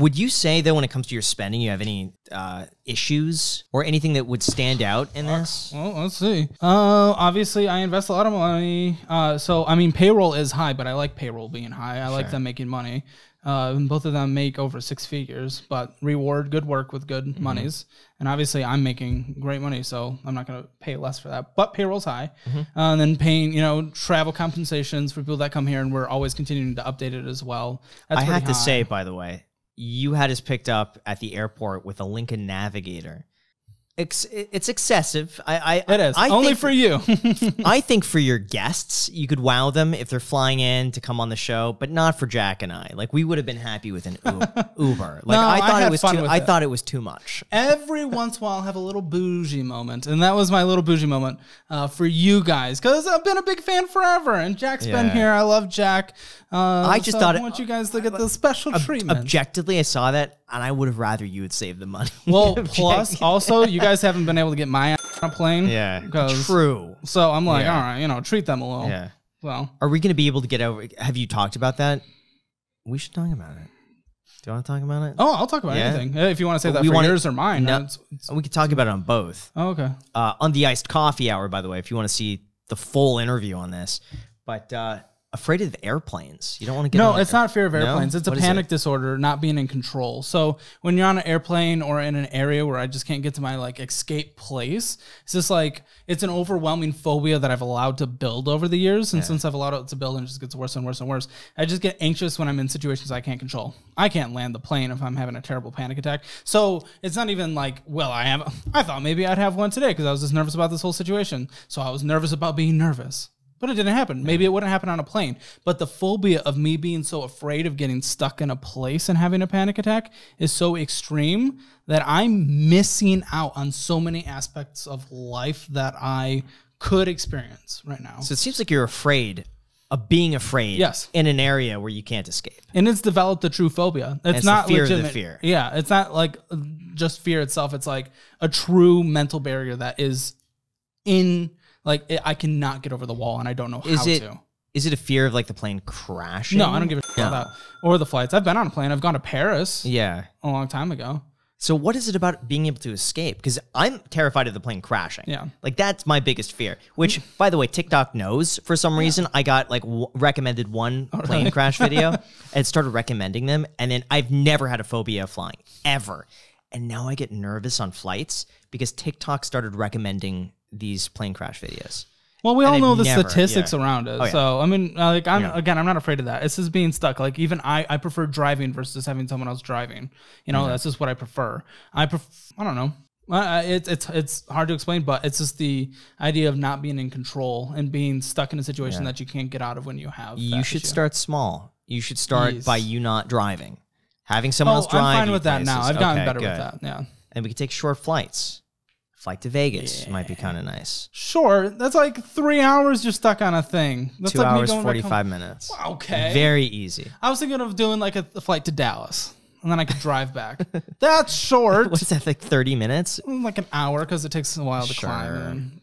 Would you say, though, when it comes to your spending, you have any issues or anything that would stand out in this? Well, let's see. Obviously, I invest a lot of money. So, I mean, payroll is high, but I like payroll being high. I like them making money. Both of them make over 6 figures, but reward good work with good monies. And obviously, I'm making great money, so I'm not going to pay less for that. But payroll's high. And then paying, travel compensations for people that come here, and we're always continuing to update it as well. That's I have to high. say, by the way, you had us picked up at the airport with a Lincoln Navigator. It's excessive. It is. Only for you. I think for your guests, you could wow them if they're flying in to come on the show, but not for Jack and I. Like, we would have been happy with an Uber. Like, No, I thought it it was too much. Every once in a while, I'll have a little bougie moment, and that was my little bougie moment for you guys, because I've been a big fan forever, and Jack's been here. I love Jack. I just thought I want you guys to get the special treatment. Objectively, I saw that, and I would have rather you had saved the money. Well, plus, also, you guys haven't been able to get my ass on a plane. Yeah, true. So I'm like, all right, treat them a little. Yeah. Well, are we going to be able to get over? Have you talked about that? We should talk about it. Do you want to talk about it? Oh, I'll talk about anything. If you want to say that for yours or mine. No, we could talk about it on both. Oh, okay. On the Iced Coffee Hour, by the way, if you want to see the full interview on this. But afraid of airplanes. You don't want to get No, it's not fear of airplanes. No? It's a panic disorder, not being in control. So when you're on an airplane or in an area where I just can't get to my escape place, it's just it's an overwhelming phobia that I've allowed to build over the years. And since I've allowed it to build, and it just gets worse and worse and worse, I just get anxious when I'm in situations I can't control. I can't land the plane if I'm having a terrible panic attack. So it's not even I thought maybe I'd have one today because I was just nervous about this whole situation. So I was nervous about being nervous. But it didn't happen. Maybe it wouldn't happen on a plane. But the phobia of me being so afraid of getting stuck in a place and having a panic attack is so extreme that I'm missing out on so many aspects of life that I could experience right now. So it seems like you're afraid of being afraid in an area where you can't escape. And it's developed a true phobia. It's not the fear legitimate. Of the fear. Yeah, it's not just fear itself. It's a true mental barrier that is in... I cannot get over the wall, and I don't know how to. Is it a fear of the plane crashing? No, I don't give a shit about that. Or the flights. I've been on a plane. I've gone to Paris. Yeah. A long time ago. So what is it about being able to escape? Because I'm terrified of the plane crashing. Yeah. That's my biggest fear. Which, by the way, TikTok knows for some reason. I got recommended one plane crash video and started recommending them. And then I've never had a phobia of flying, ever. And now I get nervous on flights because TikTok started recommending these plane crash videos. Well, we all know the statistics around it. Oh, yeah. So, I mean, I'm not afraid of that. It's just being stuck. Even I prefer driving versus having someone else driving. That's just what I prefer. I don't know. It's hard to explain, but it's just the idea of not being in control and being stuck in a situation that you can't get out of when you have You should start small. You should start by you not driving. Having someone else drive. I'm fine with that now. I've gotten better with that. Yeah. And we can take short flights. Flight to Vegas might be kind of nice. Sure. That's 3 hours you're stuck on a thing. That's 2 hours, 45 minutes. Okay. Very easy. I was thinking of doing a flight to Dallas, and then I could drive back. That's short. What's that, 30 minutes? An hour, because it takes a while to climb.